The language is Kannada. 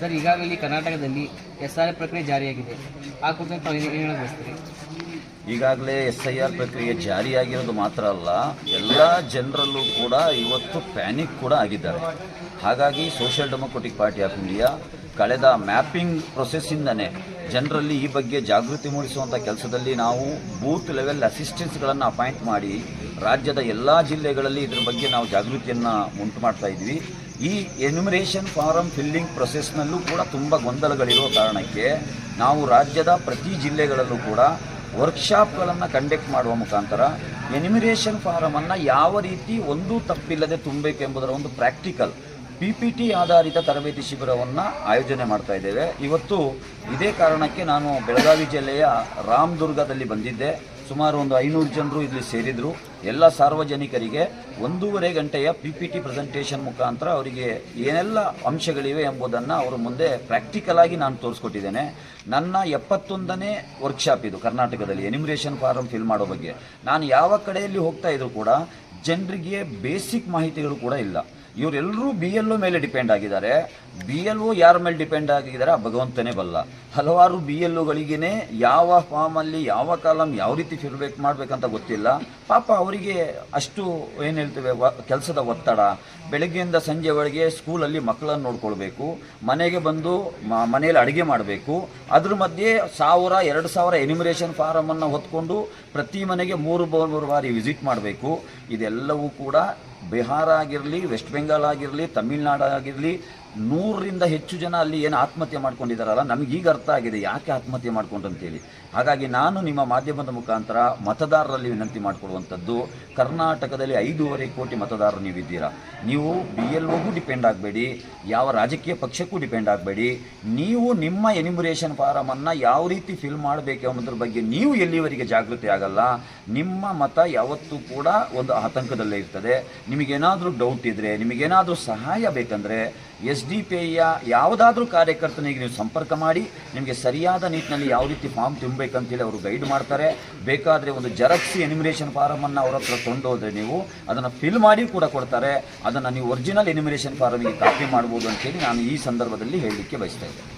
ಸರ್, ಈಗಾಗಲೇ ಕರ್ನಾಟಕದಲ್ಲಿ SIR ಪ್ರಕ್ರಿಯೆ ಜಾರಿಯಾಗಿದೆ. ಆ ಕುರಿತು ತಾವು ಏನು ಹೇಳಕ್ ಬಯಸ್ತೀರಿ? ಈಗಾಗಲೇ SIR ಪ್ರಕ್ರಿಯೆ ಜಾರಿಯಾಗಿರೋದು ಮಾತ್ರ ಅಲ್ಲ, ಎಲ್ಲ ಜನರಲ್ಲೂ ಕೂಡ ಇವತ್ತು ಪ್ಯಾನಿಕ್ ಕೂಡ ಆಗಿದ್ದಾರೆ. ಹಾಗಾಗಿ social democratic party of India ಕಳೆದ ಮ್ಯಾಪಿಂಗ್ ಪ್ರೊಸೆಸ್ಸಿಂದನೇ ಜನರಲ್ಲಿ ಈ ಬಗ್ಗೆ ಜಾಗೃತಿ ಮೂಡಿಸುವಂಥ ಕೆಲಸದಲ್ಲಿ ನಾವು ಬೂತ್ ಲೆವೆಲ್ ಅಸಿಸ್ಟೆಂಟ್ಸ್ಗಳನ್ನು ಅಪಾಯಿಂಟ್ ಮಾಡಿ ರಾಜ್ಯದ ಎಲ್ಲ ಜಿಲ್ಲೆಗಳಲ್ಲಿ ಇದರ ಬಗ್ಗೆ ನಾವು ಜಾಗೃತಿಯನ್ನು ಉಂಟು ಮಾಡ್ತಾ ಇದ್ವಿ. ಈ ಎನ್ಯುಮರೇಷನ್ ಫಾರಮ್ ಫಿಲ್ಲಿಂಗ್ ಪ್ರೊಸೆಸ್ನಲ್ಲೂ ಕೂಡ ತುಂಬ ಗೊಂದಲಗಳಿರೋ ಕಾರಣಕ್ಕೆ ನಾವು ರಾಜ್ಯದ ಪ್ರತಿ ಜಿಲ್ಲೆಗಳಲ್ಲೂ ಕೂಡ ವರ್ಕ್ಶಾಪ್ಗಳನ್ನು ಕಂಡಕ್ಟ್ ಮಾಡುವ ಮುಖಾಂತರ ಎನ್ಯುಮರೇಷನ್ ಫಾರಮನ್ನು ಯಾವ ರೀತಿ ಒಂದೂ ತಪ್ಪಿಲ್ಲದೆ ತುಂಬಬೇಕೆಂಬುದರ ಒಂದು ಪ್ರಾಕ್ಟಿಕಲ್ PPT ಆಧಾರಿತ ತರಬೇತಿ ಶಿಬಿರವನ್ನು ಆಯೋಜನೆ ಮಾಡ್ತಾ ಇದ್ದೇವೆ. ಇವತ್ತು ಇದೇ ಕಾರಣಕ್ಕೆ ನಾನು ಬೆಳಗಾವಿ ಜಿಲ್ಲೆಯ ರಾಮದುರ್ಗದಲ್ಲಿ ಬಂದಿದ್ದೆ. ಸುಮಾರು ಒಂದು 500 ಜನರು ಇಲ್ಲಿ ಸೇರಿದರು. ಎಲ್ಲ ಸಾರ್ವಜನಿಕರಿಗೆ 1.5 ಗಂಟೆಯ PPT ಪ್ರೆಸೆಂಟೇಷನ್ ಮುಖಾಂತರ ಅವರಿಗೆ ಏನೆಲ್ಲ ಅಂಶಗಳಿವೆ ಎಂಬುದನ್ನು ಅವರ ಮುಂದೆ ಪ್ರಾಕ್ಟಿಕಲ್ ಆಗಿ ನಾನು ತೋರಿಸ್ಕೊಟ್ಟಿದ್ದೇನೆ. ನನ್ನ 71ನೇ ವರ್ಕ್ಶಾಪ್ ಇದು ಕರ್ನಾಟಕದಲ್ಲಿ ಎನ್ಯುಮರೇಷನ್ ಫಾರಮ್ ಫಿಲ್ ಮಾಡೋ ಬಗ್ಗೆ. ನಾನು ಯಾವ ಕಡೆಯಲ್ಲಿ ಹೋಗ್ತಾ ಇದ್ರು ಕೂಡ ಜನರಿಗೆ ಬೇಸಿಕ್ ಮಾಹಿತಿಗಳು ಕೂಡ ಇಲ್ಲ. ಇವರೆಲ್ಲರೂ BLO ಮೇಲೆ ಡಿಪೆಂಡ್ ಆಗಿದ್ದಾರೆ. BLO ಯಾರ ಮೇಲೆ ಡಿಪೆಂಡ್ ಆಗಿದ್ದಾರೆ ಆ ಭಗವಂತನೇ ಬಲ್ಲ. ಹಲವಾರು BLOಗಳಿಗೇ ಯಾವ ಫಾರ್ಮಲ್ಲಿ ಯಾವ ಕಾಲಮ್ ಯಾವ ರೀತಿ ಫಿಲ್ಬೇಕು ಮಾಡಬೇಕಂತ ಗೊತ್ತಿಲ್ಲ. ಪಾಪ ಅವರಿಗೆ ಅಷ್ಟು ಏನು ಹೇಳ್ತೇವೆ ಕೆಲಸದ ಒತ್ತಡ. ಬೆಳಗ್ಗೆಯಿಂದ ಸಂಜೆವರೆಗೆ ಸ್ಕೂಲಲ್ಲಿ ಮಕ್ಕಳನ್ನು ನೋಡ್ಕೊಳ್ಬೇಕು, ಮನೆಗೆ ಬಂದು ಮನೆಯಲ್ಲಿ ಅಡುಗೆ ಮಾಡಬೇಕು, ಅದ್ರ ಮಧ್ಯೆ 1000-2000 ಎನ್ಯುಮರೇಷನ್ ಫಾರಮನ್ನು ಹೊತ್ಕೊಂಡು ಪ್ರತಿ ಮನೆಗೆ 3 ಬಾರಿ ವಿಸಿಟ್ ಮಾಡಬೇಕು. ಇದೆಲ್ಲವೂ ಕೂಡ ಬಿಹಾರ ಆಗಿರಲಿ, ವೆಸ್ಟ್ ಬೆಂಗಾಲ್ ಆಗಿರಲಿ, ತಮಿಳುನಾಡು ಆಗಿರಲಿ 100ರಿಂದ ಹೆಚ್ಚು ಜನ ಅಲ್ಲಿ ಏನು ಆತ್ಮಹತ್ಯೆ ಮಾಡ್ಕೊಂಡಿದ್ದಾರಲ್ಲ, ನಮಗೀಗ ಅರ್ಥ ಆಗಿದೆ ಯಾಕೆ ಆತ್ಮಹತ್ಯೆ ಮಾಡ್ಕೊಂಡು ಅಂತೇಳಿ. ಹಾಗಾಗಿ ನಾನು ನಿಮ್ಮ ಮಾಧ್ಯಮದ ಮುಖಾಂತರ ಮತದಾರರಲ್ಲಿ ವಿನಂತಿ ಮಾಡಿಕೊಡುವಂಥದ್ದು, ಕರ್ನಾಟಕದಲ್ಲಿ 5.5 ಕೋಟಿ ಮತದಾರರು ನೀವಿದ್ದೀರಾ. ನೀವು BLOಗೂ ಡಿಪೆಂಡ್ ಆಗಬೇಡಿ, ಯಾವ ರಾಜಕೀಯ ಪಕ್ಷಕ್ಕೂ ಡಿಪೆಂಡ್ ಆಗಬೇಡಿ. ನೀವು ನಿಮ್ಮ ಎನ್ಯುಮರೇಷನ್ ಫಾರಮನ್ನು ಯಾವ ರೀತಿ ಫಿಲ್ ಮಾಡಬೇಕು ಅನ್ನೋದ್ರ ಬಗ್ಗೆ ನೀವು ಎಲ್ಲಿವರೆಗೆ ಜಾಗೃತಿ ಆಗಲ್ಲ, ನಿಮ್ಮ ಮತ ಯಾವತ್ತೂ ಕೂಡ ಒಂದು ಆತಂಕದಲ್ಲೇ ಇರ್ತದೆ. ನಿಮಗೇನಾದರೂ ಡೌಟ್ ಇದ್ದರೆ, ನಿಮಗೇನಾದರೂ ಸಹಾಯ ಬೇಕಂದರೆ SDPIಯ ಯಾವುದಾದ್ರೂ ಕಾರ್ಯಕರ್ತನಿಗೆ ನೀವು ಸಂಪರ್ಕ ಮಾಡಿ, ನಿಮಗೆ ಸರಿಯಾದ ನಿಟ್ಟಿನಲ್ಲಿ ಯಾವ ರೀತಿ ಫಾರ್ಮ್ ತುಂಬಬೇಕಂತೇಳಿ ಅವರು ಗೈಡ್ ಮಾಡ್ತಾರೆ. ಬೇಕಾದರೆ ಒಂದು ಜೆರಾಕ್ಸ್ ಎನ್ಯುಮರೇಷನ್ ಫಾರಮನ್ನು ಅವ್ರ ಹತ್ರ ತೊಗೊಂಡೋದ್ರೆ ನೀವು ಅದನ್ನು ಫಿಲ್ ಮಾಡಿ ಕೂಡ ಕೊಡ್ತಾರೆ. ಅದನ್ನು ನೀವು ಒರಿಜಿನಲ್ ಎನ್ಯುಮರೇಷನ್ ಫಾರಮಿಗೆ ಕಾಪಿ ಮಾಡ್ಬೋದು ಅಂತೇಳಿ ನಾನು ಈ ಸಂದರ್ಭದಲ್ಲಿ ಹೇಳಲಿಕ್ಕೆ ಬಯಸ್ತಾ ಇದ್ದೇನೆ.